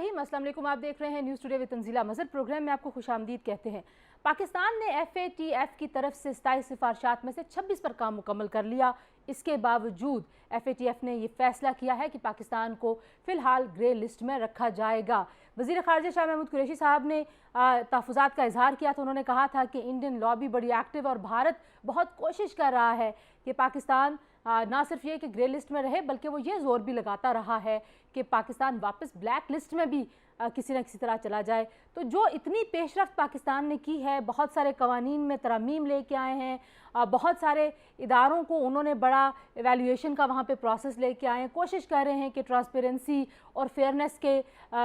रहीम, अस्सलाम वालेकुम। आप देख रहे हैं news today with Tanzila Mazhar. Programme में आपको खुशामदीद कहते हैं। पाकिस्तान ने FATF की तरफ से 27 सिफारिशात में से 26 पर काम मुकम्मल कर लिया। इसके बावजूद FATF ने यह फैसला किया है कि पाकिस्तान को फ़िलहाल ग्रे लिस्ट में रखा जाएगा। वज़ीर ख़ारिजा शाह महमूद कुरैशी साहब ने तहफ़्फ़ुज़ात का इजहार किया था। उन्होंने कहा था कि इंडियन लॉबी बड़ी एक्टिव और भारत बहुत कोशिश कर रहा है कि पाकिस्तान ना सिर्फ ये कि ग्रे लिस्ट में रहे, बल्कि वो ये जोर भी लगाता रहा है कि पाकिस्तान वापस ब्लैक लिस्ट में भी किसी न किसी तरह चला जाए। तो जो इतनी पेशरफ्त पाकिस्तान ने की है, बहुत सारे कवानीन में तरमीम लेके आए हैं, बहुत सारे इदारों को उन्होंने बड़ा एवेल्यूएशन का वहाँ पे प्रोसेस लेके आए हैं, कोशिश कर रहे हैं कि ट्रांसपेरेंसी और फेयरनेस के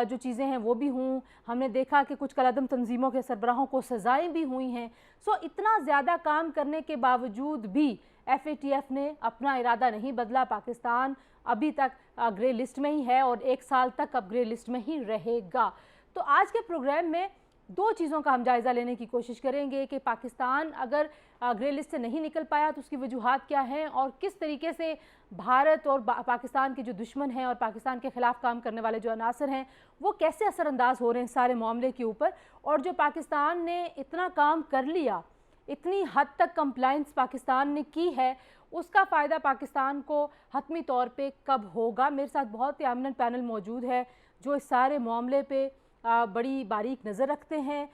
जो चीज़ें हैं वो भी हों। हमने देखा कि कुछ कलादम तंजीमों के सरबराहों को सज़ाएँ भी हुई हैं। सो इतना ज़्यादा काम करने के बावजूद भी FATF ने अपना इरादा नहीं बदला। पाकिस्तान अभी तक ग्रे लिस्ट में ही है और 1 साल तक अब ग्रे लिस्ट में ही रहेगा। तो आज के प्रोग्राम में दो चीज़ों का हम जायज़ा लेने की कोशिश करेंगे कि पाकिस्तान अगर ग्रे लिस्ट से नहीं निकल पाया तो उसकी वजूहात क्या हैं और किस तरीके से भारत और पाकिस्तान के जो दुश्मन हैं और पाकिस्तान के ख़िलाफ़ काम करने वाले जो अनासर हैं वो कैसे असरअंदाज हो रहे हैं सारे मामले के ऊपर, और जो पाकिस्तान ने इतना काम कर लिया, इतनी हद तक कंप्लाइंस पाकिस्तान ने की है, उसका फ़ायदा पाकिस्तान को हतमी तौर पे कब होगा। मेरे साथ बहुत ही एमिनेंट पैनल मौजूद है जो इस सारे मामले पे बड़ी बारीक नज़र रखते हैं,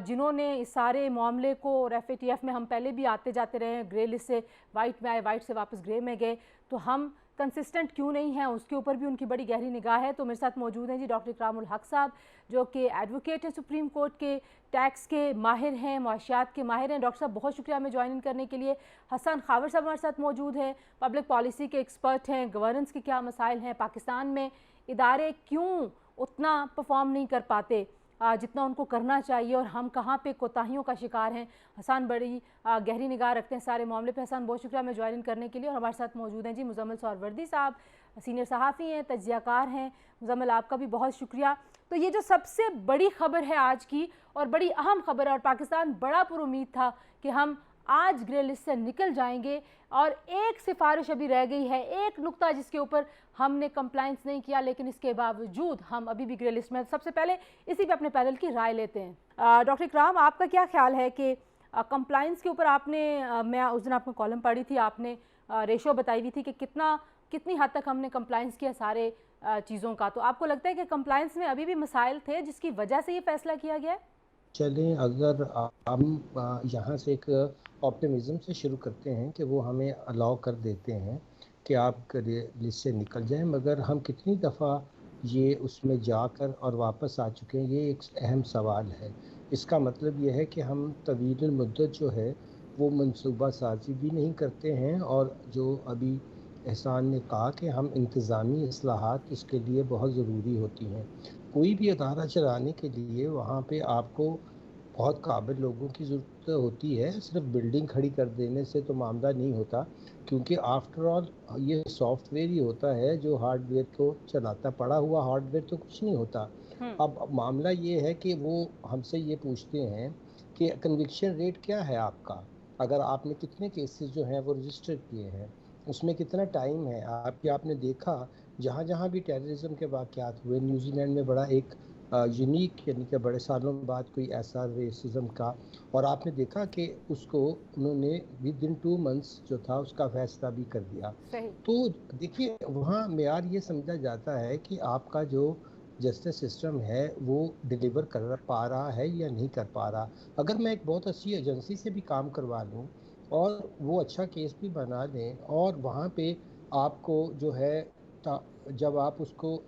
जिन्होंने इस सारे मामले को, और FATF में हम पहले भी आते जाते रहे हैं, ग्रे लिस्ट से वाइट में आए, वाइट से वापस ग्रे में गए, तो हम कंसिस्टेंट क्यों नहीं हैं उसके ऊपर भी उनकी बड़ी गहरी निगाह है। तो मेरे साथ मौजूद हैं जी डॉक्टर इकरामुल हक साहब, जो कि एडवोकेट हैं, सुप्रीम कोर्ट के टैक्स के माहिर हैं, मुआशियात के माहिर हैं। डॉक्टर साहब बहुत शुक्रिया हमें ज्वाइन इन करने के लिए। हसन खावर साहब हमारे साथ मौजूद हैं, पब्लिक पॉलिसी के एक्सपर्ट हैं, गवर्नेंस के क्या मसाइल हैं, पाकिस्तान में इदारे क्यों उतना परफॉर्म नहीं कर पाते जितना उनको करना चाहिए, और हम कहाँ पे कोताहियों का शिकार हैं। हसन बड़ी गहरी निगाह रखते हैं सारे मामले पे। हसन बहुत शुक्रिया हमें ज्वाइन इन करने के लिए। और हमारे साथ मौजूद हैं जी मुजम्मिल सौरवर्दी साहब, सीनियर सहाफ़ी हैं, तज्ज़ियाकार हैं। मुजम्मिल आपका भी बहुत शुक्रिया। तो ये जो सबसे बड़ी खबर है आज की, और बड़ी अहम खबर है, और पाकिस्तान बड़ा पुरुमीद था कि हम आज ग्रे लिस्ट से निकल जाएंगे, और एक सिफारिश अभी रह गई है, एक नुक्ता जिसके ऊपर हमने कंप्लाइंस नहीं किया, लेकिन इसके बावजूद हम अभी भी ग्रे लिस्ट में। सबसे पहले इसी पे अपने पैनल की राय लेते हैं। डॉक्टर इकराम, आपका क्या ख्याल है कि कंप्लाइंस के ऊपर आपने मैं उस दिन आपको कॉलम पढ़ी थी, आपने रेशो बताई हुई थी कि कितनी हद तक हमने कंप्लाइंस किया सारे चीज़ों का, तो आपको लगता है कि कंप्लाइंस में अभी भी मसाइल थे जिसकी वजह से ये फैसला किया गया है? चलें, अगर हम यहाँ से एक ऑप्टिमिज़म से शुरू करते हैं कि वो हमें अलाउ कर देते हैं कि आप लिस्ट से निकल जाएं, मगर हम कितनी दफ़ा ये उसमें जाकर और वापस आ चुके हैं, ये एक अहम सवाल है। इसका मतलब ये है कि हम तवील मुद्दत जो है वो मनसूबा साज़ी भी नहीं करते हैं, और जो अभी एहसान ने कहा कि हम इंतज़ामी इस्लाहात इसके लिए बहुत ज़रूरी होती हैं। कोई भी अदारा चलाने के लिए वहाँ पे आपको बहुत काबिल लोगों की ज़रूरत होती है। सिर्फ बिल्डिंग खड़ी कर देने से तो मामला नहीं होता, क्योंकि आफ्टर ऑल ये सॉफ्टवेयर ही होता है जो हार्डवेयर को चलाता। पड़ा हुआ हार्डवेयर तो कुछ नहीं होता। अब मामला ये है कि वो हमसे ये पूछते हैं कि कन्विक्शन रेट क्या है आपका, अगर आपने कितने केसेस जो हैं वो रजिस्टर किए हैं, उसमें कितना टाइम है आपने देखा जहाँ जहाँ भी टेररिज्म के वाक़यात हुए, न्यूजीलैंड में बड़ा एक यूनिक, यानी कि बड़े सालों बाद कोई ऐसा रेसिज्म का, और आपने देखा कि उसको उन्होंने विद इन 2 मंथ्स जो था उसका फैसला भी कर दिया। तो देखिए, वहाँ मेयार ये समझा जाता है कि आपका जो जस्टिस सिस्टम है वो डिलीवर कर पा रहा है या नहीं कर पा रहा। अगर मैं एक बहुत अच्छी एजेंसी से भी काम करवा लूँ और वो अच्छा केस भी बना दें, और वहाँ पे आपको जो है जब आप उसको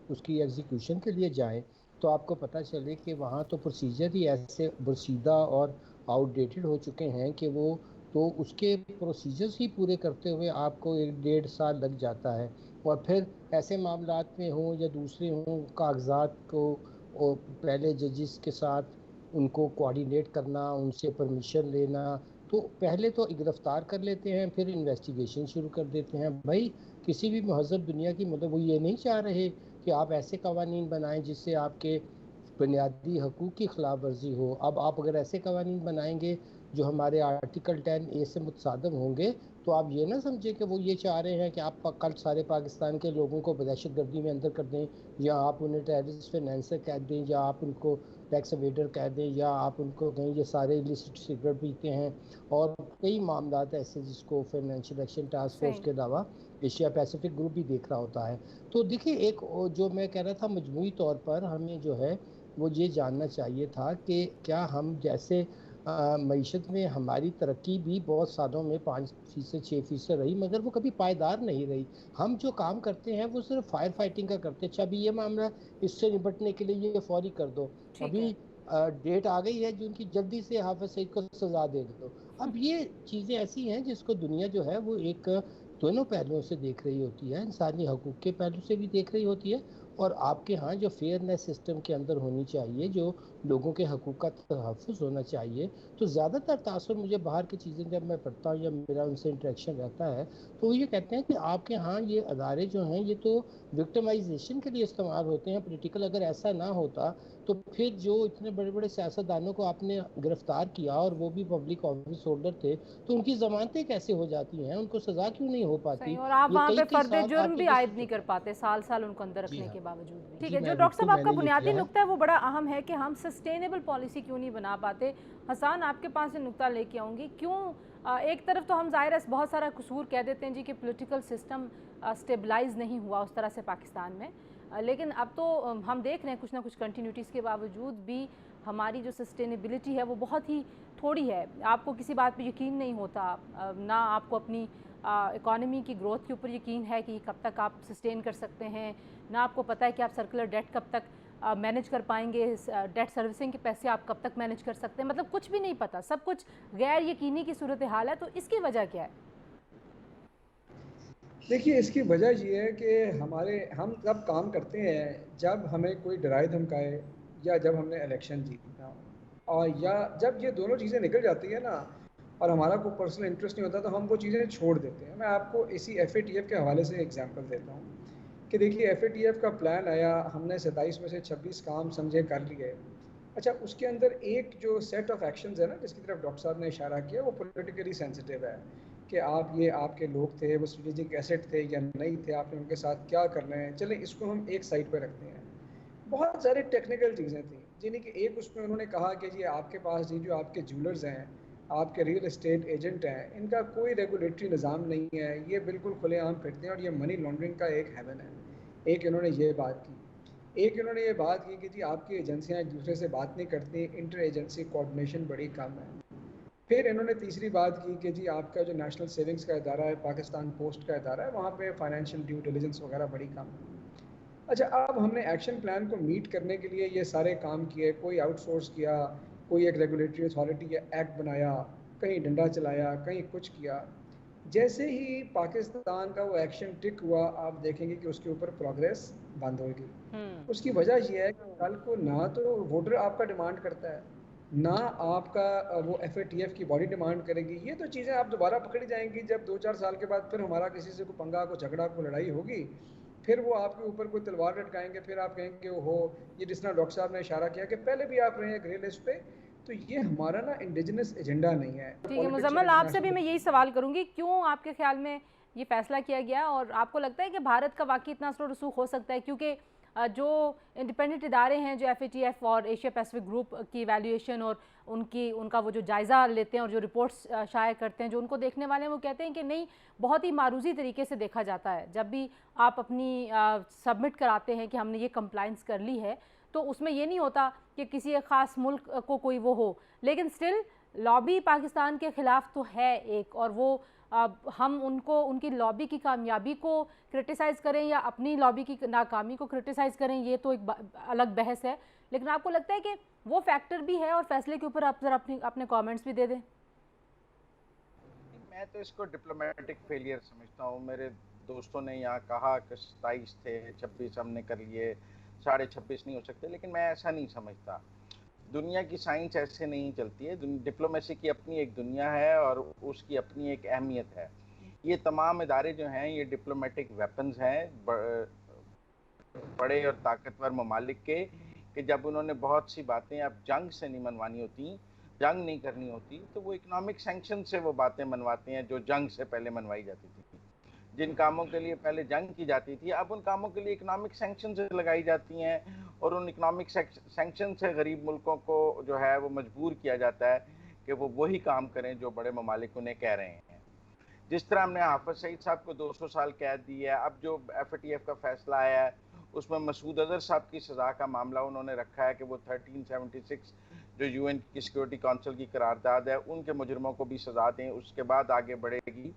उसकी एग्जीक्यूशन के लिए जाएं तो आपको पता चले कि वहाँ तो प्रोसीजर ही ऐसे बरसीदा और आउटडेटेड हो चुके हैं कि वो तो उसके प्रोसीजर्स ही पूरे करते हुए आपको 1-1.5 साल लग जाता है। और फिर ऐसे मामलात में हों या दूसरे हों, कागजात को और पहले जजिस के साथ उनको कोऑर्डिनेट करना, उनसे परमिशन लेना, तो पहले तो गिरफ्तार कर लेते हैं, फिर इन्वेस्टिगेशन शुरू कर देते हैं। भाई, किसी भी महज़ब दुनिया की, मतलब वो ये नहीं चाह रहे कि आप ऐसे कवानीन बनाएं जिससे आपके बुनियादी हकूक़ की खिलाफ वर्जी हो। अब आप अगर ऐसे कवानीन बनाएंगे जो हमारे आर्टिकल 10A से मुतसादम होंगे, तो आप ये ना समझे कि वो ये चाह रहे हैं कि आप कल सारे पाकिस्तान के लोगों को दहशतगर्दी में अंदर कर दें, या आप उन्हें टेररिस्ट फाइनेंसर कह दें, या आप उनको टैक्स अवेडर कह दें, या आप उनको कहें ये सारे इलिसिट सिगरेट पीते हैं। और कई मामला ऐसे जिसको फाइनेंशियल एक्शन टास्क फोर्स सही। के अलावा एशिया पैसिफिक ग्रुप भी देख रहा होता है। तो देखिए, एक जो मैं कह रहा था, मजमूई तौर पर हमें जो है वो ये जानना चाहिए था कि क्या हम जैसे मईशत में हमारी तरक्की भी बहुत सालों में 5% 6% रही, मगर वो कभी पायदार नहीं रही। हम जो काम करते हैं वो सिर्फ फायर फाइटिंग का करते हैं। अच्छा, अभी ये मामला, इससे निपटने के लिए ये फौरी कर दो, ठीक अभी है। डेट आ गई है जून की, जल्दी से हाफिज सईद को सजा दे दो। अब ये चीज़ें ऐसी हैं जिसको दुनिया जो है वो एक दोनों पहलुओं से देख रही होती है, इंसानी हकूक़ के पहलू से भी देख रही होती है, और आपके यहाँ जो फेयरनेस सिस्टम के अंदर होनी चाहिए, जो लोगों के हकूक़ का तहफ़्फ़ुज़ होना चाहिए। तो ज़्यादातर तासुर मुझे बाहर की चीज़ें जब मैं पढ़ता हूँ या मेरा उनसे इंटरेक्शन रहता है, तो वो ये कहते हैं कि आपके यहाँ ये अदारे जो हैं ये तो विक्टिमाइजेशन के लिए इस्तेमाल होते हैं, पॉलिटिकल। अगर ऐसा ना होता तो फिर जो इतने बड़े बड़े सियासतदानों को आपने गिरफ्तार किया, और वो भी पब्लिक ऑफिस होल्डर थे, तो उनकी ज़मानतें कैसे हो जाती हैं, उनको सज़ा क्यों नहीं हो सही। पाती? और आप ये वहाँ कई पे कई फर्द साल जुर्म आपके भी देश आयद में नहीं कर चलते पाते, साल साल उनको अंदर हैं। जी रखने हाँ, के बावजूद भी। ठीक जी है, जो मैं डॉक्टर साहब बिल्कुल, आपका मैंने ये बुनियादी किया है। नुक्ता है वो बड़ा अहम है कि हम सस्टेनेबल पॉलिसी क्यों नहीं बना पाते। हसन, आपके पास से नुक्ता लेके आऊँगी, क्यों एक तरफ तो हम ज़ाहिर है बहुत सारा कसूर कह देते हैं जी कि पॉलिटिकल सिस्टम स्टेबलाइज नहीं हुआ उस तरह से पाकिस्तान में, लेकिन अब तो हम देख रहे हैं कुछ ना कुछ कंटिन्यूटीज़ के बावजूद भी हमारी जो सस्टेनेबिलिटी है वो बहुत ही थोड़ी है। आपको किसी बात पे यकीन नहीं होता, ना आपको अपनी इकॉनमी की ग्रोथ के ऊपर यकीन है कि कब तक आप सस्टेन कर सकते हैं, ना आपको पता है कि आप सर्कुलर डेट कब तक मैनेज कर पाएंगे, डेट सर्विसिंग के पैसे आप कब तक मैनेज कर सकते हैं, मतलब कुछ भी नहीं पता, सब कुछ गैर यकीनी की सूरत हाल है। तो इसकी वजह क्या है? देखिए, इसकी वजह ये है कि हम तब काम करते हैं जब हमें कोई डराए धमकाए, या जब हमने इलेक्शन जीतना हो, और या जब ये दोनों चीज़ें निकल जाती है ना, और हमारा कोई पर्सनल इंटरेस्ट नहीं होता, तो हम वो चीज़ें छोड़ देते हैं। मैं आपको इसी FATF के हवाले से एग्जांपल देता हूँ कि देखिए, FATF का प्लान आया, हमने 27 में से 26 काम समझे कर लिए। अच्छा, उसके अंदर एक जो सेट ऑफ एक्शंस है ना, जिसकी तरफ डॉक्टर साहब ने इशारा किया, वो पॉलिटिकली सेंसिटिव है कि ये आपके लोग थे, वो स्ट्रेटेजिक एसेट थे या नहीं थे, आपने उनके साथ क्या करना है। चलें, इसको हम एक साइड पर रखते हैं। बहुत सारी टेक्निकल चीज़ें थी, जिन्हें कि एक उसमें उन्होंने कहा कि जी आपके पास जी जो आपके ज्वेलर्स हैं, आपके रियल एस्टेट एजेंट हैं, इनका कोई रेगुलेटरी निज़ाम नहीं है, ये बिल्कुल खुलेआम फिरते हैं और ये मनी लॉन्ड्रिंग का एक हेवन है। एक इन्होंने ये बात की। एक इन्होंने ये बात की कि जी आपकी एजेंसियां एक दूसरे से बात नहीं करती, इंटर एजेंसी कोऑर्डिनेशन बड़ी कम है। फिर इन्होंने तीसरी बात की कि जी आपका जो नेशनल सेविंग्स का इदारा है, पाकिस्तान पोस्ट का इदारा है, वहाँ पे फाइनेंशियल ड्यू डिलिजेंस वगैरह बड़ी कम है। अच्छा, अब हमने एक्शन प्लान को मीट करने के लिए ये सारे काम किए, कोई आउटसोर्स किया, कोई एक रेगुलेटरी अथॉरिटी या एक्ट बनाया, कहीं डंडा चलाया, कहीं कुछ किया। जैसे ही पाकिस्तान का वो एक्शन टिक हुआ, आप देखेंगे कि उसके ऊपर प्रोग्रेस बंद होगी। उसकी वजह यह है कि कल को ना तो वोटर आपका डिमांड करता है, ना आपका वो FATF की बॉडी डिमांड करेगी। ये तो चीज़ें आप दोबारा पकड़ी जाएंगी जब 2-4 साल के बाद फिर हमारा किसी से कोई पंगा, कोई झगड़ा, कोई लड़ाई होगी, फिर वो आपके ऊपर कोई तलवार लटकाएंगे, फिर आप कहेंगे ओहो, ये जिस तरह डॉक्टर साहब ने इशारा किया कि पहले भी आप रहे हैं ग्रे लिस्ट पे। तो ये हमारा ना इंडिजिनस एजेंडा नहीं है। ठीक है पॉलिटिक्स और मुजम्मल, आपसे भी इंटरनेशनल मैं यही सवाल करूंगी, क्यों आपके ख्याल में ये फैसला किया गया और आपको लगता है कि भारत का वाकई इतना असर रसूख हो सकता है? क्योंकि जो इंडिपेंडेंट इदारे हैं, जो FATF और एशिया पैसिफिक ग्रुप की वैल्यूएशन और उनका वो जो जायज़ा लेते हैं और जो रिपोर्ट्स शाया करते हैं, जो उनको देखने वाले हैं वो कहते हैं कि नहीं, बहुत ही मारूजी तरीके से देखा जाता है। जब भी आप अपनी सबमिट कराते हैं कि हमने ये कंप्लाइंस कर ली है, तो उसमें ये नहीं होता कि किसी एक ख़ास मुल्क को कोई वो हो, लेकिन स्टिल लॉबी पाकिस्तान के ख़िलाफ़ तो है एक, और वो हम उनको उनकी लॉबी की कामयाबी को क्रिटिसाइज़ करें या अपनी लॉबी की नाकामी को क्रिटिसाइज़ करें, ये तो एक अलग बहस है। लेकिन आपको लगता है कि वो फैक्टर भी है? और फैसले के ऊपर आप ज़रा अपने कमेंट्स भी दे दें। मैं तो इसको डिप्लोमेटिक फेलियर समझता हूँ। मेरे दोस्तों ने यहाँ कहा कि 27 थे, 26 हमने कर लिए, 26.5 नहीं हो सकते, लेकिन मैं ऐसा नहीं समझता। दुनिया की साइंस ऐसे नहीं चलती है। डिप्लोमेसी की अपनी एक दुनिया है और उसकी अपनी एक अहमियत है। ये तमाम इदारे जो हैं ये डिप्लोमेटिक वेपन्स हैं बड़े और ताकतवर ममालिक के, कि जब उन्होंने बहुत सी बातें अब जंग से नहीं मनवानी होती जंग नहीं करनी होती तो वो इकोनॉमिक सैंक्शन से वो बातें मनवाते हैं जो जंग से पहले मनवाई जाती थी। जिन कामों के लिए पहले जंग की जाती थी अब उन कामों के लिए इकोनॉमिक सैंक्शन से लगाई जाती हैं और उन इकोनॉमिक सैंक्शन से गरीब मुल्कों को जो है वो मजबूर किया जाता है कि वो वही काम करें जो बड़े ममालिक उन्हें कह रहे हैं। जिस तरह हमने हाफिज सईद साहब को 200 साल कैद दी है, अब जो FATF का फैसला आया है उसमें मसूद अजहर साहब की सज़ा का मामला उन्होंने रखा है कि वो 1376 जो UN की सिक्योरिटी काउंसिल की करारदाद है उनके मुजरमों को भी सज़ा दें, उसके बाद आगे बढ़ेगी।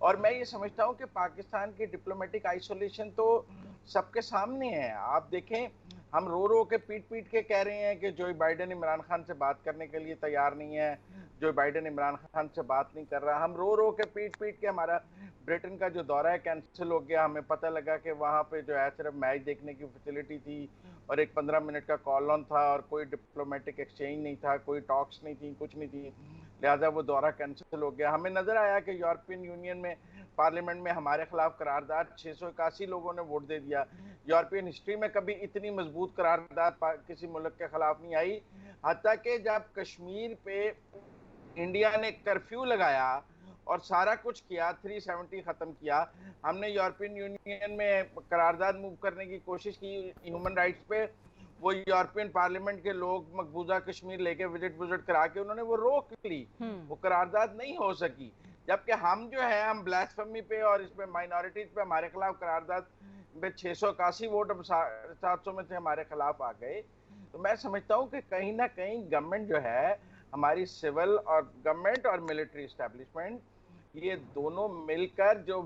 और मैं ये समझता हूँ कि पाकिस्तान की डिप्लोमेटिक आइसोलेशन तो सबके सामने है। आप देखें, हम रो रो के पीट के कह रहे हैं कि जो बाइडेन इमरान खान से बात करने के लिए तैयार नहीं है, जो बाइडेन इमरान खान से बात नहीं कर रहा। हम रो रो के पीट के हमारा ब्रिटेन का जो दौरा है कैंसिल हो गया। हमें पता लगा कि वहाँ पे जो है सिर्फ मैच देखने की फैसिलिटी थी और एक 15 मिनट का कॉल ऑन था और कोई डिप्लोमेटिक एक्सचेंज नहीं था, कोई टॉक्स नहीं थी, कुछ नहीं थी, लिहाजा वो दौरा कैंसिल हो गया। हमें नजर आया कि यूरोपियन यूनियन में पार्लियामेंट में हमारे खिलाफ करारदाद 681 लोगों ने वोट दे दिया। यूरोपियन हिस्ट्री में कभी इतनी मजबूत करारदाद किसी मुल्क के खिलाफ नहीं आई। हत्ता कि जब कश्मीर पे इंडिया ने कर्फ्यू लगाया और सारा कुछ किया, 370 खत्म किया, हमने यूरोपियन यूनियन में करारदाद मूव करने की कोशिश की ह्यूमन राइट्स पे, वो यूरोपियन पार्लियामेंट के लोग मकबूजा कश्मीर लेके विजिट करा के उन्होंने वो रोक ली, वो करारदाद नहीं हो सकी। जबकि हम जो है हम ब्लास्फेमी पे और इसमें माइनॉरिटीज पे हमारे खिलाफ करारदाद में 681 वोट 700 में से हमारे खिलाफ आ गए। तो मैं समझता हूँ कि कहीं ना कहीं गवर्नमेंट जो है, हमारी सिविल और गवर्नमेंट और मिलिट्री एस्टेब्लिशमेंट, ये दोनों मिलकर जो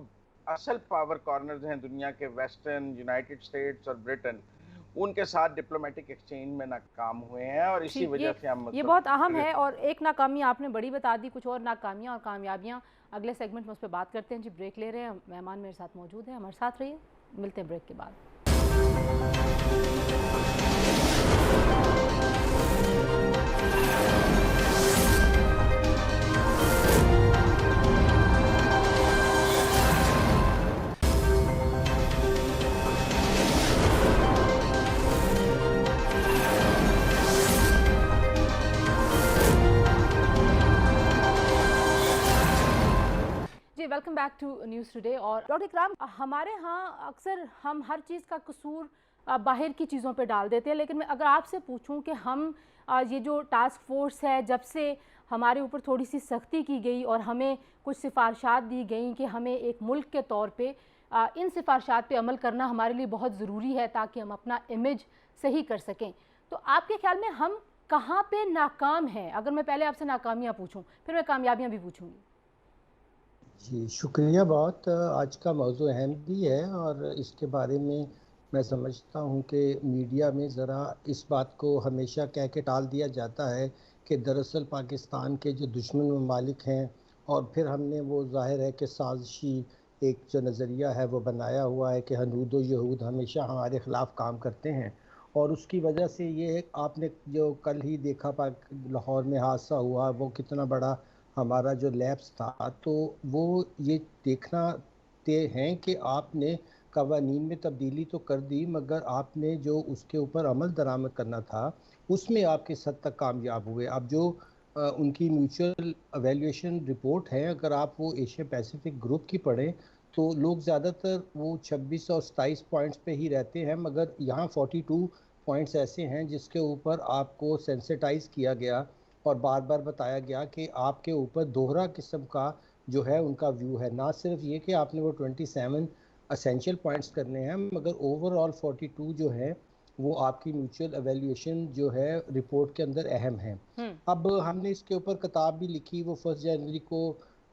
असल पावर कॉर्नर्स हैं दुनिया के, वेस्टर्न, यूनाइटेड स्टेट्स और ब्रिटेन, उनके साथ डिप्लोमेटिक एक्सचेंज में नाकाम हुए हैं और इसी वजह से हम ये बहुत अहम है। और एक नाकामी आपने बड़ी बता दी, कुछ और नाकामियां और कामयाबियां अगले सेगमेंट में उस पर बात करते हैं। जी ब्रेक ले रहे हैं, मेहमान मेरे साथ मौजूद है, हमारे साथ रहिए, मिलते हैं ब्रेक के बाद। Welcome back to news today. और डॉक्टर इकराम, हमारे यहाँ अक्सर हम हर चीज़ का कसूर बाहर की चीज़ों पे डाल देते हैं, लेकिन मैं अगर आपसे पूछूं कि हम ये जो टास्क फोर्स है, जब से हमारे ऊपर थोड़ी सी सख्ती की गई और हमें कुछ सिफारिशात दी गई कि हमें एक मुल्क के तौर पे इन सिफारिशात पे अमल करना हमारे लिए बहुत ज़रूरी है ताकि हम अपना इमेज सही कर सकें, तो आपके ख्याल में हम कहाँ पे नाकाम हैं? अगर मैं पहले आपसे नाकामियाँ पूछूँ, फिर मैं कामयाबियाँ भी पूछूँगी। जी शुक्रिया बहुत। आज का मौजू अहम भी है और इसके बारे में मैं समझता हूँ कि मीडिया में ज़रा इस बात को हमेशा कह के टाल दिया जाता है कि दरअसल पाकिस्तान के जो दुश्मन ममालिक हैं, और फिर हमने वो जाहिर है कि साजिशी एक जो नज़रिया है वो बनाया हुआ है कि हनूद व यहूद हमेशा हमारे ख़िलाफ़ काम करते हैं। और उसकी वजह से ये आपने जो कल ही देखा लाहौर में हादसा हुआ, वो कितना बड़ा हमारा जो लैब्स था, तो वो ये देखना तय है कि आपने कवानीन में तब्दीली तो कर दी, मगर आपने जो उसके ऊपर अमल दरामद करना था उसमें आप किस हद तक कामयाब हुए। अब जो उनकी म्यूचुअल एवेल्यूएशन रिपोर्ट है, अगर आप वो एशिया पैसिफिक ग्रुप की पढ़ें तो लोग ज़्यादातर वो 26 और 27 पॉइंट्स पे ही रहते हैं, मगर यहाँ 42 पॉइंट्स ऐसे हैं जिसके ऊपर आपको सेंसिटाइज किया गया और बार बार बताया गया कि आपके ऊपर दोहरा किस्म का जो है उनका व्यू है। ना सिर्फ ये कि आपने वो 27 असेंशियल पॉइंट्स करने हैं, मगर ओवरऑल 42 जो है वो आपकी म्यूचुअल एवेल्यूएशन जो है रिपोर्ट के अंदर अहम है। अब हमने इसके ऊपर किताब भी लिखी, वो 1 जनवरी को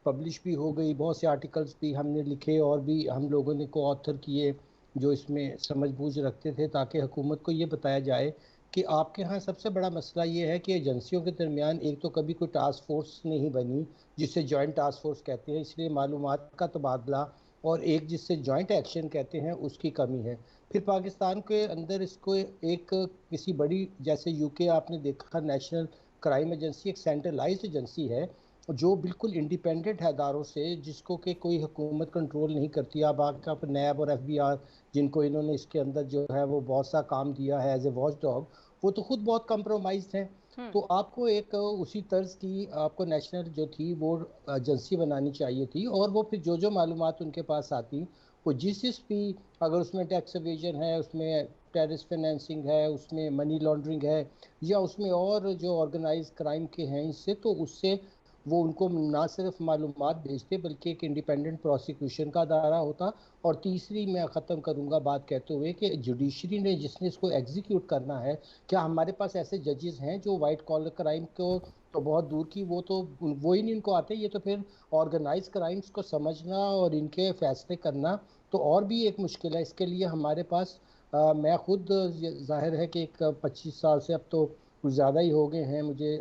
पब्लिश भी हो गई, बहुत से आर्टिकल्स भी हमने लिखे और भी हम लोगों ने को ऑथर किए जो इसमें समझ बूझ रखते थे, ताकि हुकूमत को ये बताया जाए कि आपके यहाँ सबसे बड़ा मसला ये है कि एजेंसियों के दरमियान एक तो कभी कोई टास्क फोर्स नहीं बनी जिसे जॉइंट टास्क फोर्स कहते हैं, इसलिए मालूमात का तबादला, और एक जिससे जॉइंट एक्शन कहते हैं उसकी कमी है। फिर पाकिस्तान के अंदर इसको एक किसी बड़ी, जैसे यूके आपने देखा नेशनल क्राइम एजेंसी एक सेंट्रलाइज्ड एजेंसी है जो बिल्कुल इंडिपेंडेंट है अदारों से, जिसको कि कोई हुकूमत कंट्रोल नहीं करती। अब आपका नैब और FBI जिनको इन्होंने इसके अंदर जो है वो बहुत सा काम दिया है एज ए वॉच डॉग, वो तो खुद बहुत कंप्रोमाइज्ड हैं। तो आपको एक उसी तर्ज की आपको नेशनल जो थी वो एजेंसी बनानी चाहिए थी, और वो फिर जो जो मालूमात उनके पास आती वो जिस भी, अगर उसमें टैक्स एवेजन है, उसमें टेररिस्ट फाइनेंसिंग है, उसमें मनी लॉन्ड्रिंग है, या उसमें और जो ऑर्गेनाइज क्राइम के हैं इससे, तो उससे वो उनको ना सिर्फ मालूमात भेजते बल्कि एक इंडिपेंडेंट प्रोसिक्यूशन का दायरा होता। और तीसरी मैं ख़त्म करूँगा बात कहते हुए कि जुडिशरी ने जिसने इसको एग्जीक्यूट करना है, क्या हमारे पास ऐसे जजेस हैं जो वाइट कॉलर क्राइम को तो बहुत दूर की, वो तो वो ही नहीं इनको आते, ये तो फिर ऑर्गेनाइज क्राइम्स को समझना और इनके फैसले करना तो और भी एक मुश्किल है। इसके लिए हमारे पास मैं खुद जाहिर है कि एक 25 साल से अब तो कुछ ज़्यादा ही हो गए हैं मुझे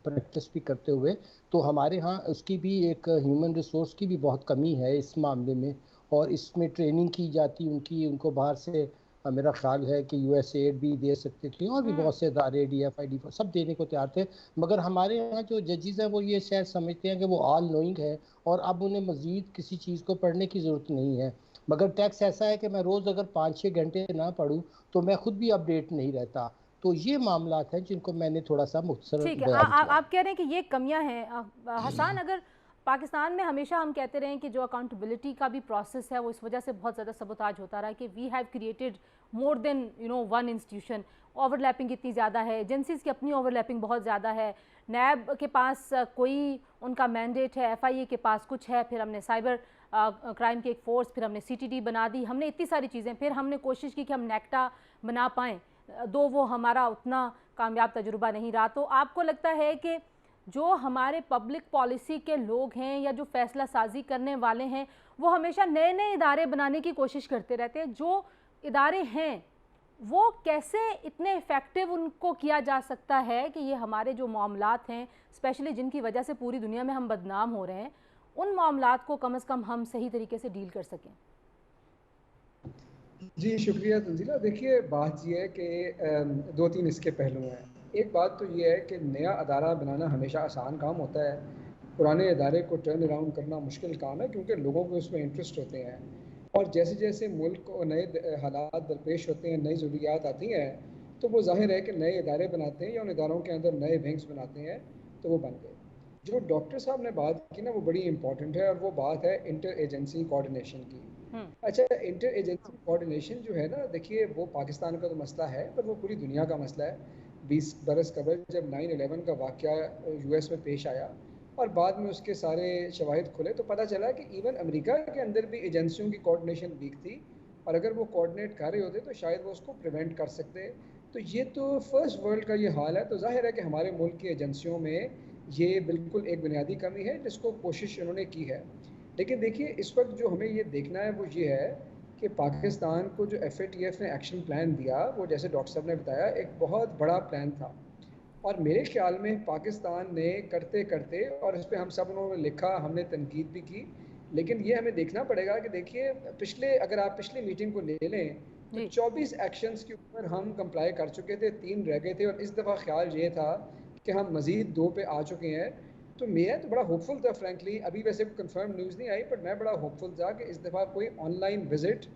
प्रैक्टिस भी करते हुए, तो हमारे यहाँ उसकी भी एक ह्यूमन रिसोर्स की भी बहुत कमी है इस मामले में, और इसमें ट्रेनिंग की जाती उनकी, उनको बाहर से मेरा ख्याल है कि यूएसएड भी दे सकते थे और भी बहुत से इदारे डीएफआईडी सब देने को तैयार थे, मगर हमारे यहाँ जो जजेस हैं वो ये शायद समझते हैं कि वो ऑल नोइंग है और अब उन्हें मज़ीद किसी चीज़ को पढ़ने की ज़रूरत नहीं है। मगर टैक्स ऐसा है कि मैं रोज़ अगर 5-6 घंटे ना पढूं तो मैं खुद भी अपडेट नहीं रहता। तो ये मामलात हैं जिनको मैंने थोड़ा सा मुख्तसर ठीक है। बयान किया। आप कह रहे हैं कि ये कमियां हैं हसन। अगर पाकिस्तान में हमेशा हम कहते रहे कि जो अकाउंटेबिलिटी का भी प्रोसेस है वो इस वजह से बहुत ज़्यादा सबोताज होता रहा है कि we have created more than one institution, overlapping इतनी ज़्यादा है, एजेंसीज़ की अपनी ओवरलैपिंग बहुत ज़्यादा है, नैब के पास कोई उनका मैंडेट है, एफआईए के पास कुछ है, फिर हमने साइबर क्राइम की एक फ़ोर्स, फिर हमने सीटीडी बना दी, हमने इतनी सारी चीज़ें, फिर हमने कोशिश की कि हम नेक्टा बना पाएँ, दो वो हमारा उतना कामयाब तजुर्बा नहीं रहा। तो आपको लगता है कि जो हमारे पब्लिक पॉलिसी के लोग हैं या जो फैसला साजी करने वाले हैं वो हमेशा नए नए इदारे बनाने की कोशिश करते रहते हैं, जो इदारे हैं वो कैसे इतने इफ़ेक्टिव उनको किया जा सकता है कि ये हमारे जो मामलात हैं स्पेशली जिनकी वजह से पूरी दुनिया में हम बदनाम हो रहे हैं, उन मामलात को कम से कम हम सही तरीके से डील कर सकें? जी शुक्रिया तंजीला। देखिए बात यह है कि 2-3 इसके पहलू हैं। एक बात तो ये है कि नया अदारा बनाना हमेशा आसान काम होता है, पुराने अदारे को टर्न अराउंड करना मुश्किल काम है क्योंकि लोगों को उसमें इंटरेस्ट होते हैं, और जैसे जैसे मुल्क को नए हालात दरपेश होते हैं, नई ज़रूरियात आती हैं, तो वो जाहिर है कि नए इदारे बनाते हैं या उन इदारों के अंदर नए विंग्स बनाते हैं, तो वो बन गए। जो डॉक्टर साहब ने बात की ना वो बड़ी इंपॉर्टेंट है, और वो बात है इंटर एजेंसी कोऑर्डिनेशन की। अच्छा, इंटर एजेंसी कोऑर्डिनेशन जो है ना, देखिए वो पाकिस्तान का तो मसला है पर वो पूरी दुनिया का मसला है। 20 बरस कबल जब 9/11 का वाक़या यूएस में पेश आया और बाद में उसके सारे शवाहिद खुले तो पता चला कि इवन अमेरिका के अंदर भी एजेंसियों की कोऑर्डिनेशन वीक थी, और अगर वो कोऑर्डिनेट कर रहे होते तो शायद वो उसको प्रिवेंट कर सकते। तो ये तो फर्स्ट वर्ल्ड का ये हाल है, तो जाहिर है कि हमारे मुल्क की एजेंसियों में ये बिल्कुल एक बुनियादी कमी है जिसको कोशिश उन्होंने की है। लेकिन देखिए इस वक्त जो हमें ये देखना है वो ये है कि पाकिस्तान को जो FATF ने एक्शन प्लान दिया, वो जैसे डॉक्टर साहब ने बताया एक बहुत बड़ा प्लान था, और मेरे ख्याल में पाकिस्तान ने करते करते, और इस पर हम सब ने लिखा, हमने तनकीद भी की, लेकिन ये हमें देखना पड़ेगा कि देखिए अगर आप पिछली मीटिंग को ले लें तो 24 एक्शंस के ऊपर हम कंप्लाई कर चुके थे, 3 रह गए थे, और इस दफ़ा ख्याल ये था कि हम मज़ीद 2 पे आ चुके हैं। तो मैं तो बड़ा होपफुल था फ्रैंकली, अभी वैसे कंफर्म न्यूज़ नहीं आई पर मैं बड़ा होपफुल था कि इस दफ़ा कोई ऑनलाइन विज़िट,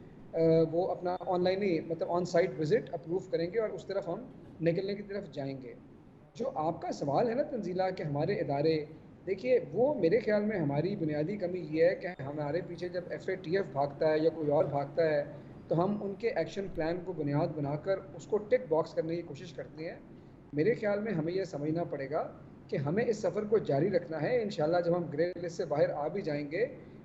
वो अपना ऑनलाइन ही मतलब ऑन साइट विज़िट अप्रूव करेंगे और उस तरफ हम निकलने की तरफ जाएंगे। जो आपका सवाल है ना तंजीला कि हमारे इदारे, देखिए वो मेरे ख्याल में हमारी बुनियादी कमी ये है कि हमारे पीछे जब FATF भागता है या कोई और भागता है तो हम उनके एक्शन प्लान को बुनियाद बनाकर उसको टिक बॉक्स करने की कोशिश करते हैं। मेरे ख्याल में हमें यह समझना पड़ेगा कि हमें इस सफ़र को जारी रखना है। इंशाल्लाह जब हम ग्रे लिस्ट से बाहर आ भी जाएंगे,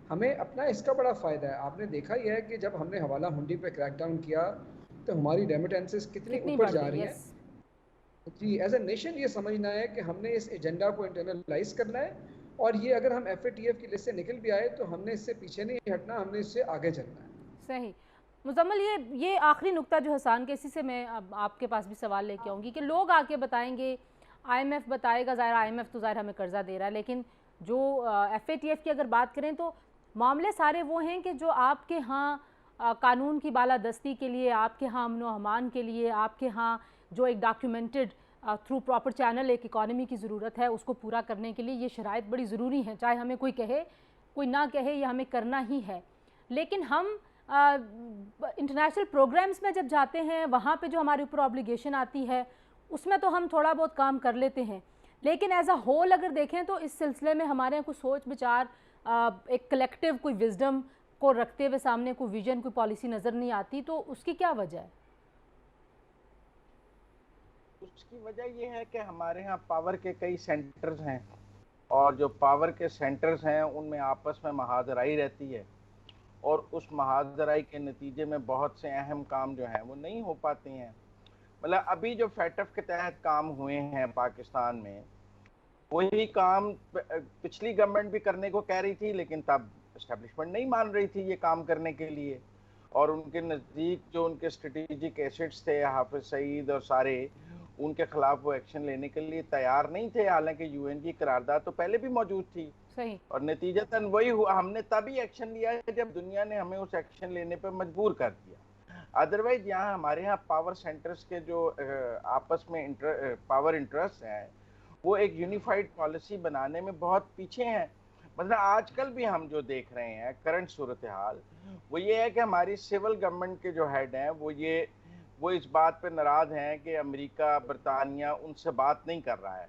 हमें अपना इसका बड़ा फ़ायदा है। आपने देखा ही है कि जब हमने हवाला हुंडी पे क्रैकडाउन किया तो हमारी रेमिटेंसेस कितनी ऊपर जा रही हैं। जी, एज ए नेशन ये समझना है कि हमने इस एजेंडा को इंटरनलाइज करना है, और ये अगर हम FATF की लिस्ट से निकल भी आए तो हमने इससे पीछे नहीं हटना, हमने इससे आगे चलना है। सही। मुजम्मिल, ये आखिरी नुक्ता जो हसन के, इसी से मैं अब आपके पास भी सवाल लेके आऊँगी कि लोग आके बताएंगे, IMF बताएगा, ज़ाहिर IMF तो ज़ाहिर हमें कर्जा दे रहा है, लेकिन जो FATF की अगर बात करें तो मामले सारे वो हैं कि जो आपके यहाँ कानून की बालादस्ती के लिए, आपके यहाँ अमन व अमान के लिए, आपके यहाँ जो एक डॉक्यूमेंटेड थ्रू प्रॉपर चैनल एक इकॉनमी की ज़रूरत है उसको पूरा करने के लिए ये शराइत बड़ी ज़रूरी हैं, चाहे हमें कोई कहे कोई ना कहे, ये हमें करना ही है। लेकिन हम इंटरनेशनल प्रोग्राम्स में जब जाते हैं वहाँ पे जो हमारे ऊपर ऑब्लिगेशन आती है उसमें तो हम थोड़ा बहुत काम कर लेते हैं, लेकिन एज अ होल अगर देखें तो इस सिलसिले में हमारे यहाँ कुछ सोच विचार, एक कलेक्टिव कोई विजडम को रखते हुए सामने कोई विजन, कोई पॉलिसी नज़र नहीं आती। तो उसकी क्या वजह है? उसकी वजह ये है कि हमारे यहाँ पावर के कई सेंटर्स हैं, और जो पावर के सेंटर्स हैं उनमें आपस में महाजराई रहती है, और उस महाजराई के नतीजे में बहुत से अहम काम जो हैं वो नहीं हो पाते हैं। मतलब अभी जो फैटफ के तहत काम हुए हैं पाकिस्तान में, वही काम पिछली गवर्नमेंट भी करने को कह रही थी, लेकिन तब एस्टेब्लिशमेंट नहीं मान रही थी ये काम करने के लिए, और उनके नज़दीक जो उनके स्ट्रेटेजिक एसेट्स थे हाफिज सईद और सारे, उनके खिलाफ वो एक्शन लेने के लिए तैयार नहीं थे। हालांकि यूएन की करारदाद तो पहले भी मौजूद थी, सही। और नतीजतन वही हुआ, हमने तभी एक्शन लिया जब दुनिया ने हमें उस एक्शन लेने पर मजबूर कर दिया। अदरवाइज यहाँ हमारे यहाँ पावर सेंटर्स के जो आपस में पावर इंटरेस्ट हैं वो एक यूनिफाइड पॉलिसी बनाने में बहुत पीछे हैं। मतलब आजकल भी हम जो देख रहे हैं करंट सूरत हाल वो ये है कि हमारी सिविल गवर्नमेंट के जो हेड हैं वो इस बात पे नाराज हैं कि अमेरिका बरतानिया उनसे बात नहीं कर रहा है।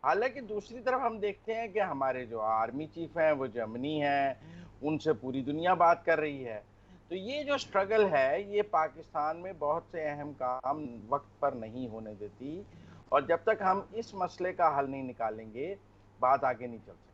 हालांकि दूसरी तरफ हम देखते हैं कि हमारे जो आर्मी चीफ हैं वो जर्मनी हैं, उनसे पूरी दुनिया बात कर रही है। तो ये जो स्ट्रगल है ये पाकिस्तान में बहुत से अहम काम वक्त पर नहीं होने देती, और जब तक हम इस मसले का हल नहीं निकालेंगे बात आगे नहीं चल सकती।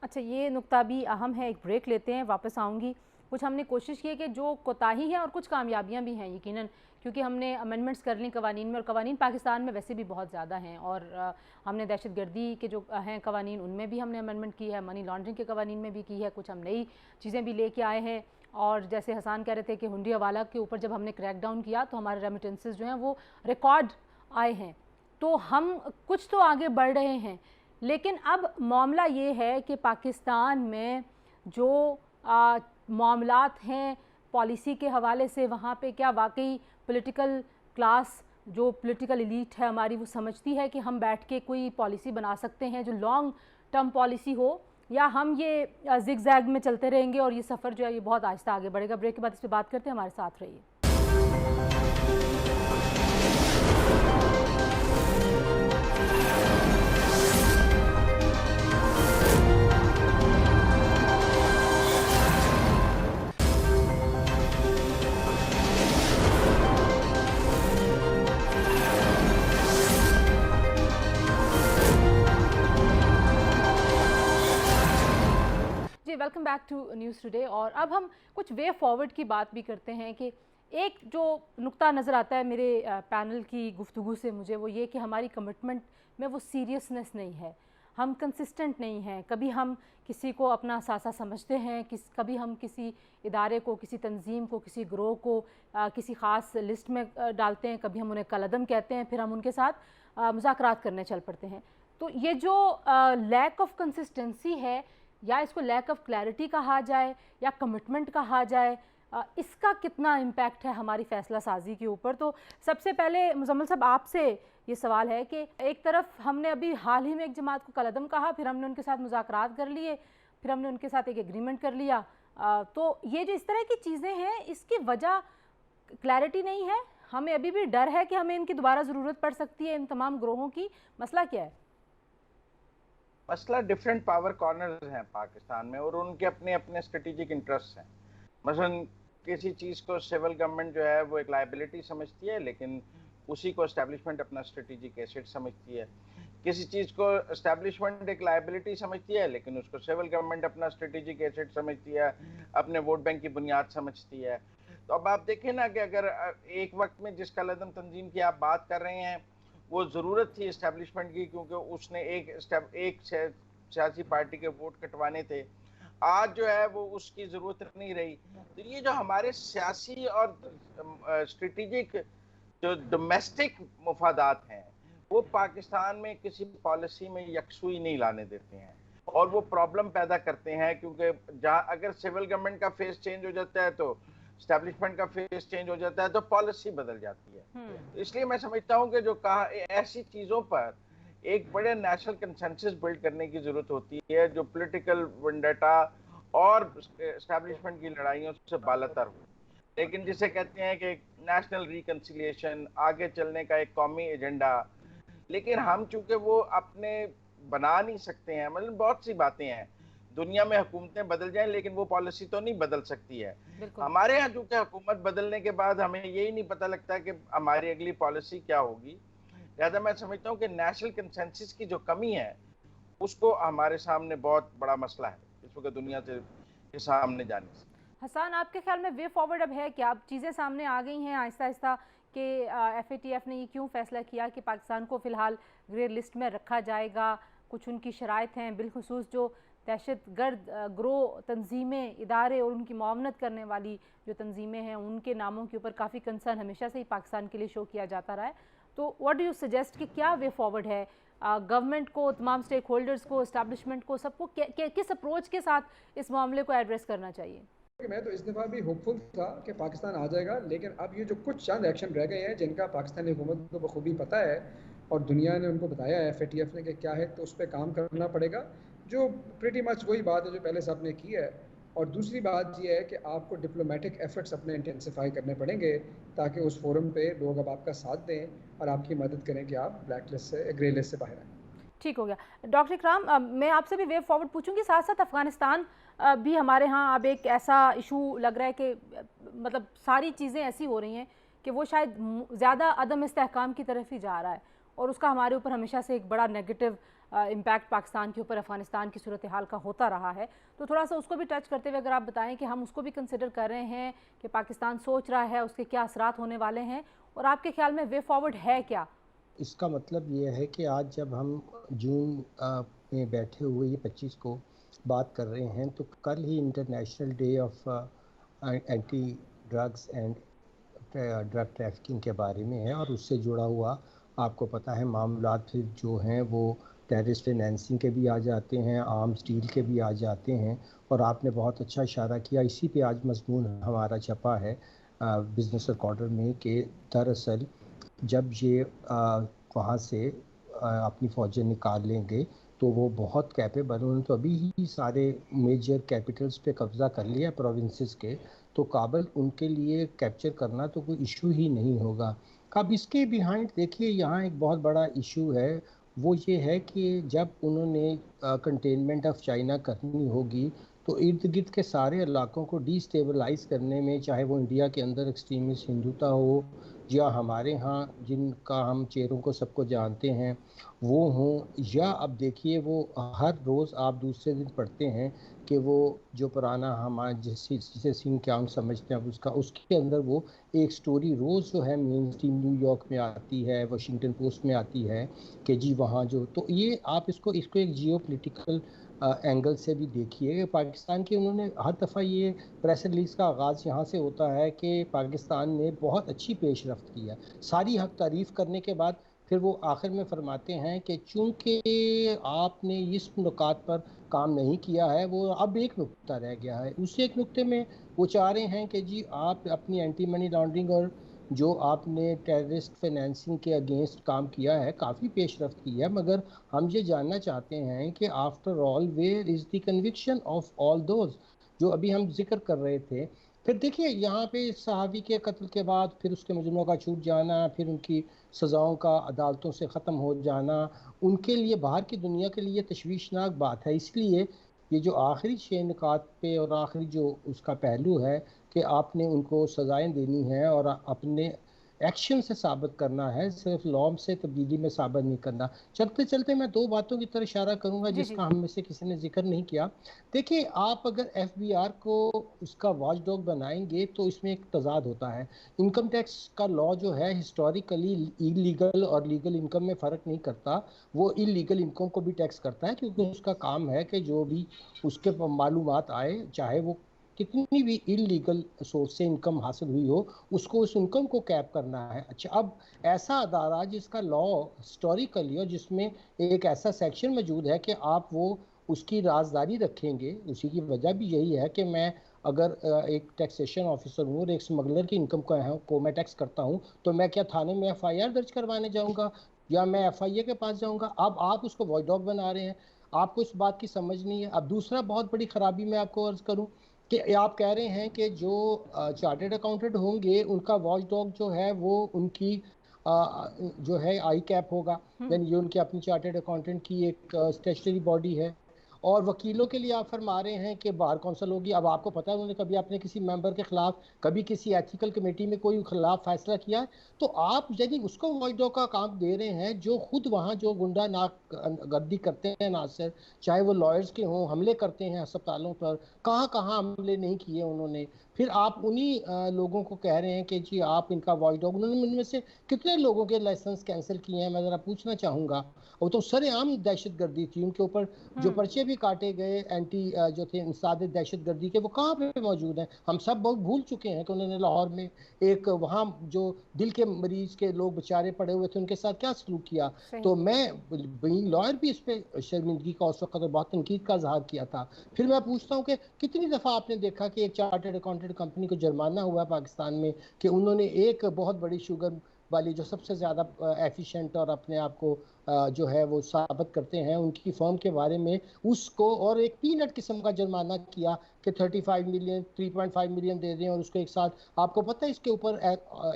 अच्छा, ये नुक्ता भी अहम है। एक ब्रेक लेते हैं, वापस आऊँगी। कुछ हमने कोशिश की है कि जो कोताही है और कुछ कामयाबियां भी हैं यकीनन, क्योंकि हमने अमेंडमेंट्स कर ली कवानीन में, और कवानीन पाकिस्तान में वैसे भी बहुत ज़्यादा हैं, और हमने दहशतगर्दी के जो हैं कवानीन उनमें भी हमने अमेंडमेंट की है, मनी लॉन्ड्रिंग के कवानीन में भी की है, कुछ हम नई चीज़ें भी लेके आए हैं। और जैसे हसान कह रहे थे कि हुंडी हवाला के ऊपर जब हमने क्रैक डाउन किया तो हमारे रेमिटेंसेस जो हैं वो रिकॉर्ड आए हैं। तो हम कुछ तो आगे बढ़ रहे हैं, लेकिन अब मामला ये है कि पाकिस्तान में जो मामलात हैं पॉलिसी के हवाले से, वहाँ पे क्या वाकई पॉलिटिकल क्लास, जो पॉलिटिकल एलीट है हमारी, वो समझती है कि हम बैठ के कोई पॉलिसी बना सकते हैं जो लॉन्ग टर्म पॉलिसी हो, या हम ये जिग जैग में चलते रहेंगे और ये सफ़र जो है ये बहुत आहिस्ता आगे बढ़ेगा? ब्रेक के बाद इस पर बात करते हैं, हमारे साथ रहिए। Welcome back to news today. और अब हम कुछ वे फॉरवर्ड की बात भी करते हैं कि एक जो नुक्ता नज़र आता है मेरे पैनल की गुफ्तगू से मुझे, वो ये कि हमारी कमिटमेंट में वो सीरियसनेस नहीं है, हम कंसिस्टेंट नहीं हैं। कभी हम किसी को अपना सासा समझते हैं, कभी हम किसी इदारे को, किसी तंजीम को, किसी ग्रोह को किसी ख़ास लिस्ट में डालते हैं, कभी हम उन्हें कलअदम कहते हैं, फिर हम उनके साथ मुज़ाकरात करने चल पड़ते हैं। तो ये जो लैक ऑफ कंसिस्टेंसी है, या इसको लैक ऑफ क्लैरिटी कहा जाए या कमिटमेंट कहा जाए, इसका कितना इम्पैक्ट है हमारी फ़ैसला साजी के ऊपर? तो सबसे पहले मुजम्मिल साहब आपसे ये सवाल है कि एक तरफ हमने अभी हाल ही में एक जमात को कलअदम कहा, फिर हमने उनके साथ मुज़ाकरात कर लिए, फिर हमने उनके साथ एक एग्रीमेंट कर लिया। तो ये जो इस तरह की चीज़ें हैं, इसकी वजह क्लैरिटी नहीं है, हमें अभी भी डर है कि हमें इनकी दोबारा ज़रूरत पड़ सकती है, इन तमाम ग्रोहों की? मसला क्या है? मसला डिफरेंट पावर कॉर्नर्स हैं पाकिस्तान में, और उनके अपने अपने स्ट्रेटेजिक इंटरेस्ट हैं। मसलन किसी चीज़ को सिविल गवर्नमेंट जो है वो एक लायबिलिटी समझती है, लेकिन उसी को एस्टेब्लिशमेंट अपना स्ट्रेटेजिक एसेट समझती है। किसी चीज़ को एस्टेब्लिशमेंट एक लायबिलिटी समझती है, लेकिन उसको सिविल गवर्नमेंट अपना स्ट्रेटेजिक एसेट समझती है, अपने वोट बैंक की बुनियाद समझती है। तो अब आप देखें ना कि अगर एक वक्त में जिस कलअदम तंजीम की आप बात कर रहे हैं वो ज़रूरत थी इस्टेब्लिशमेंट की, क्योंकि उसने एक सियासी पार्टी के वोट कटवाने थे, आज जो है वो उसकी ज़रूरत नहीं रही। तो ये जो हमारे सियासी और स्ट्रेटेजिक जो डोमेस्टिक मुफादात हैं वो पाकिस्तान में किसी पॉलिसी में यकसुई नहीं लाने देते हैं, और वो प्रॉब्लम पैदा करते हैं। क्योंकि जहाँ अगर सिविल गवर्नमेंट का फेस चेंज हो जाता है तो एस्टेब्लिशमेंट का फेस चेंज हो जाता है, तो पॉलिसी बदल जाती है। इसलिए मैं समझता हूँ कि जो कहा ऐसी चीज़ों पर एक बड़े नेशनल कंसेंसस बिल्ड करने की ज़रूरत होती है, जो पॉलिटिकल वेंडेटा और एस्टेब्लिशमेंट की लड़ाइयों से बालातर हो, लेकिन जिसे कहते हैं कि नेशनल रिकन्सिलिएशन, आगे चलने का एक कौमी एजेंडा, लेकिन हम चूंकि वो अपने बना नहीं सकते हैं, मतलब बहुत सी बातें हैं, दुनिया में हुकूमतें बदल जाएं लेकिन वो पॉलिसी तो नहीं बदल सकती है। बिल्कुल। हमारे यहाँ चूंकि हुकूमत बदलने के बाद हमें यही नहीं पता लगता कि हमारी अगली पॉलिसी क्या होगी, लिहाजा मैं समझता हूँ कि नेशनल कंसेंसस की जो कमी है उसको हमारे सामने बहुत बड़ा मसला है इस वक्त दुनिया के सामने जाने से। हसन, आपके ख्याल में वे फॉरवर्ड अब है क्या? अब चीज़ें सामने आ गई हैं आहिस्ता आहिस्ता कि FATF ने ये क्यों फैसला किया कि पाकिस्तान को फ़िलहाल ग्रे लिस्ट में रखा जाएगा? कुछ उनकी शराइत हैं, बिलखुसूस जो दहशतगर्द ग्रोह तंजीमें, इदारे और उनकी मुआवनत करने वाली जो तंजीमें हैं उनके नामों के ऊपर काफ़ी कंसर्न हमेशा से ही पाकिस्तान के लिए शो किया जाता रहा है। तो व्हाट डू यू सजेस्ट कि क्या वे फॉरवर्ड है? गवर्नमेंट को, तमाम स्टेक होल्डर्स को, इस्टेब्लिशमेंट को, सबको किस अप्रोच के साथ इस मामले को एड्रेस करना चाहिए? मैं तो इस दफ़ा भी होपफुल था कि पाकिस्तान आ जाएगा, लेकिन अब ये जो कुछ चंद एक्शन रह गए हैं जिनका पाकिस्तानी हुकूमत को बखूबी पता है और दुनिया ने उनको बताया है FATF ने कि क्या है, तो उस पर काम करना पड़ेगा, जो प्रीटी मच वही बात है जो पहले सब ने की है। और दूसरी बात ये है कि आपको डिप्लोमेटिक एफर्ट्स अपने इंटेंसिफाई करने पड़ेंगे ताकि उस फोरम पे लोग अब आपका साथ दें और आपकी मदद करें कि आप ब्लैक लिस्ट से, ग्रे लिस्ट से बाहर आएँ। ठीक हो गया। डॉक्टर इकराम, मैं आपसे भी वे फॉरवर्ड पूछूंगी, साथ साथ अफ़गानिस्तान भी हमारे यहाँ अब एक ऐसा इशू लग रहा है कि मतलब सारी चीज़ें ऐसी हो रही हैं कि वो शायद ज़्यादा अदम इस्तेहकाम की तरफ ही जा रहा है और उसका हमारे ऊपर हमेशा से एक बड़ा नेगेटिव इम्पैक्ट पाकिस्तान के ऊपर, अफ़गानिस्तान की सूरत हाल का होता रहा है। तो थोड़ा सा उसको भी टच करते हुए अगर आप बताएं कि हम उसको भी कंसिडर कर रहे हैं कि पाकिस्तान सोच रहा है, उसके क्या असरात होने वाले हैं और आपके ख्याल में वे फॉरवर्ड है क्या? इसका मतलब ये है कि आज जब हम जून में बैठे हुए ये 25 को बात कर रहे हैं, तो कल ही international day of anti drugs and drug trafficking के बारे में है और उससे जुड़ा हुआ आपको पता है मामलात फिर जो हैं वो टेररिस्ट फाइनेंसिंग के भी आ जाते हैं, आर्म्स डील के भी आ जाते हैं। और आपने बहुत अच्छा इशारा किया, इसी पे आज मजमून हमारा छपा है बिजनेस रिकॉर्डर में कि दरअसल जब ये वहाँ से अपनी फ़ौजें निकाल लेंगे तो वो बहुत कैपेबल, उन्होंने तो अभी ही सारे मेजर कैपिटल्स पे कब्ज़ा कर लिया प्रोविंसेस के, तो काबल उनके लिए कैप्चर करना तो कोई इशू ही नहीं होगा। अब इसके बिहाइंड देखिए यहाँ एक बहुत बड़ा इशू है, वो ये है कि जब उन्होंने कंटेनमेंट ऑफ चाइना करनी होगी तो इर्द गिर्द के सारे इलाकों को डिस्टेबलाइज करने में, चाहे वो इंडिया के अंदर एक्सट्रीमिस्ट हिंदुता हो या हमारे यहाँ जिनका हम चेहरों को सबको जानते हैं वो हों, या अब देखिए वो हर रोज़ आप दूसरे दिन पढ़ते हैं कि वो जो पुराना हमारा जिसे सिंह क्यांग समझते हैं उसका, उसके अंदर वो एक स्टोरी रोज़ जो है मेन स्ट्रीम न्यूयॉर्क में आती है, वाशिंगटन पोस्ट में आती है कि जी वहाँ जो, तो ये आप इसको एक जियो पोलिटिकल एंगल से भी देखिए। पाकिस्तान की उन्होंने हर दफ़ा ये प्रेस रिलीज़ का आगाज़ यहाँ से होता है कि पाकिस्तान ने बहुत अच्छी पेशरफ्त की है, सारी हक तारीफ़ करने के बाद फिर वो आखिर में फरमाते हैं कि चूँकि आपने इस नुकात पर काम नहीं किया है, वो अब एक नुक्ता रह गया है, उस एक नुक्ते में वो चाह रहे हैं कि जी आप अपनी एंटी मनी लॉन्ड्रिंग और जो आपने टेररिस्ट फाइनेंसिंग के अगेंस्ट काम किया है काफ़ी पेशरफ्त की है, मगर हम ये जानना चाहते हैं कि after all where is the conviction of all those जो अभी हम जिक्र कर रहे थे। फिर देखिए यहाँ पे सहावी के कत्ल के बाद फिर उसके मुजरिमों का छूट जाना, फिर उनकी सज़ाओं का अदालतों से ख़त्म हो जाना, उनके लिए बाहर की दुनिया के लिए तशवीशनाक बात है। इसलिए ये जो आखिरी 6 निकात पे और आखिरी जो उसका पहलू है कि आपने उनको सज़ाएं देनी है और अपने एक्शन से साबित करना है, सिर्फ लॉ से तब्दीली में साबित नहीं करना। चलते चलते मैं 2 बातों की तरफ इशारा करूंगा जी जी। जिसका हम में से किसी ने जिक्र नहीं किया। देखिए आप अगर FBR को उसका वॉच डॉग बनाएंगे तो इसमें एक तजाद होता है। इनकम टैक्स का लॉ जो है हिस्टोरिकली इलीगल और लीगल इनकम में फ़र्क नहीं करता, वो इलीगल इनकम को भी टैक्स करता है क्योंकि उसका काम है कि जो भी उसके मालूमात आए, चाहे वो कितनी भी इलीगल सोर्स से इनकम हासिल हुई हो, उसको उस इनकम को कैप करना है। अच्छा, अब ऐसा अदारा जिसका लॉ हिस्टोरिकली और जिसमें एक ऐसा सेक्शन मौजूद है कि आप वो उसकी राजदारी रखेंगे, उसी की वजह भी यही है कि मैं अगर एक टैक्सेशन ऑफिसर हूँ और एक स्मगलर की इनकम को मैं टैक्स करता हूँ तो मैं क्या थाने में FIR दर्ज करवाने जाऊँगा या मैं FIA के पास जाऊँगा? अब आप उसको वॉच डॉग बना रहे हैं, आपको इस बात की समझ नहीं है। अब दूसरा बहुत बड़ी खराबी मैं आपको अर्ज करूँ कि आप कह रहे हैं कि जो चार्टर्ड अकाउंटेंट होंगे उनका वॉच डॉग जो है वो उनकी जो है आई कैप होगा, यानी ये उनकी अपनी चार्टर्ड अकाउंटेंट की एक स्टेचुटरी बॉडी है। और वकीलों के लिए आप फरमा रहे हैं कि बार कौंसिल होगी। अब आपको पता है उन्होंने कभी अपने किसी मेंबर के खिलाफ, कभी किसी एथिकल कमेटी में कोई खिलाफ फैसला किया है? तो आप यदि उसको वॉइडो का काम दे रहे हैं, जो खुद वहाँ जो गुंडा गर्दी करते हैं नासिर, चाहे वो लॉयर्स के हों, हमले करते हैं अस्पतालों पर, कहाँ कहाँ हमले नहीं किए उन्होंने, फिर आप उन्हीं लोगों को कह रहे हैं कि जी आप इनका वॉइड ऑफ। उन्होंने इनमें से कितने लोगों के लाइसेंस कैंसिल किए हैं, मैं ज़रा पूछना चाहूँगा। वो तो सरेआम दहशत गर्दी थी, उनके ऊपर जो पर्चे भी काटे गए एंटी जो थे इंसाद दहशत गर्दी के, वो कहाँ पे मौजूद हैं? हम सब बहुत भूल चुके हैं कि उन्होंने लाहौर में एक वहाँ जो दिल के मरीज के लोग बेचारे पड़े हुए थे उनके साथ क्या सलूक किया। तो मैं बीइंग लॉयर भी इस पर शर्मिंदगी का उस वक्त बहुत तनकीद का इजहार किया था। फिर मैं पूछता हूँ कि कितनी दफ़ा आपने देखा कि एक चार्टर्ड अकाउंटेंट कंपनी को जुर्माना हुआ पाकिस्तान में कि उन्होंने एक बहुत बड़ी शुगर वाली जो सबसे ज़्यादा एफिशिएंट और अपने आप को जो है वो साबित करते हैं उनकी फर्म के बारे में, उसको और एक पीनट किस्म का जुर्माना किया कि 35 मिलियन 3.5 मिलियन दे दें। और उसको एक साथ, आपको पता है इसके ऊपर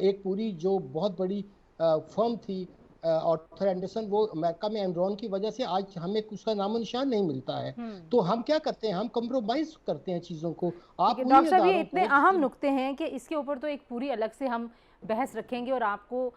एक पूरी जो बहुत बड़ी फर्म थी ऑर्थर एंडरसन, वो अमेरिका में एनरॉन की वजह से आज हमें उसका नामो निशान नहीं मिलता है। तो हम क्या करते हैं, हम कंप्रोमाइज करते हैं चीज़ों को। आप डॉक्टर साहब ये इतने अहम नुक्ते हैं कि इसके ऊपर तो एक पूरी अलग से हम बहस रखेंगे और आपको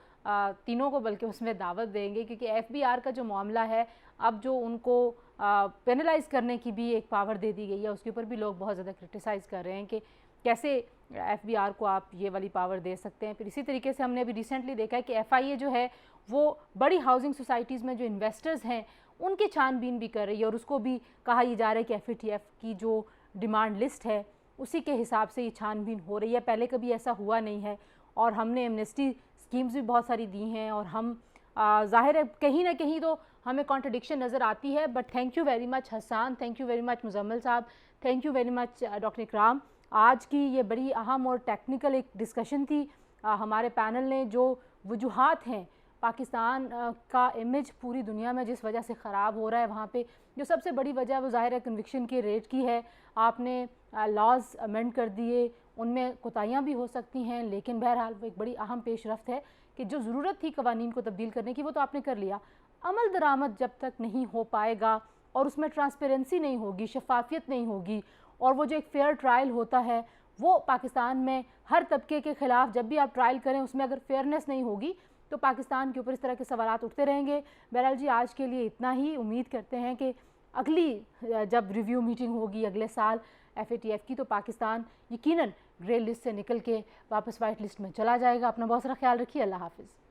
तीनों को बल्कि उसमें दावत देंगे, क्योंकि एफबीआर का जो मामला है, अब जो उनको पेनलाइज करने की भी एक पावर दे दी गई है, उसके ऊपर भी लोग बहुत ज़्यादा क्रिटिसाइज़ कर रहे हैं कि कैसे एफबीआर को आप ये वाली पावर दे सकते हैं। फिर इसी तरीके से हमने अभी रिसेंटली देखा है कि एफआईए जो है वो बड़ी हाउसिंग सोसाइटीज़ में जो इन्वेस्टर्स हैं उनकी छानबीन भी कर रही है, और उसको भी कहा ही जा रहा है कि एफएटीएफ की जो डिमांड लिस्ट है उसी के हिसाब से ये छानबीन हो रही है। पहले कभी ऐसा हुआ नहीं है, और हमने एमनेस्टी स्कीम्स भी बहुत सारी दी हैं, और हम ज़ाहिर है कहीं ना कहीं तो हमें कॉन्ट्रडिक्शन नज़र आती है। But thank you very much Hasan, thank you very much Muzammil साहब, thank you very much doctor Ikram. आज की ये बड़ी अहम और टेक्निकल एक डिस्कशन थी। हमारे पैनल ने जो वजूहात हैं पाकिस्तान का इमेज पूरी दुनिया में जिस वजह से ख़राब हो रहा है, वहाँ पे जो सबसे बड़ी वजह है वो ज़ाहिर है कन्विक्शन के रेट की है। आपने लॉज अमेंड कर दिए, उनमें कोताहियाँ भी हो सकती हैं, लेकिन बहरहाल वो एक बड़ी अहम पेशरफ्त है कि जो ज़रूरत थी कवानीन को तब्दील करने की वो तो आपने कर लिया। अमल दरामद जब तक नहीं हो पाएगा और उसमें ट्रांसपेरेंसी नहीं होगी, शफाफियत नहीं होगी, और वो जो एक फेयर ट्रायल होता है वो पाकिस्तान में हर तबके के ख़िलाफ़ जब भी आप ट्रायल करें उसमें अगर फेयरनेस नहीं होगी तो पाकिस्तान के ऊपर इस तरह के सवालात उठते रहेंगे। बहरहाल जी आज के लिए इतना ही। उम्मीद करते हैं कि अगली जब रिव्यू मीटिंग होगी अगले साल एफएटीएफ की, तो पाकिस्तान यकीनन ग्रे लिस्ट से निकल के वापस वाइट लिस्ट में चला जाएगा। अपना बहुत सारा ख्याल रखिए। अल्लाह हाफिज़।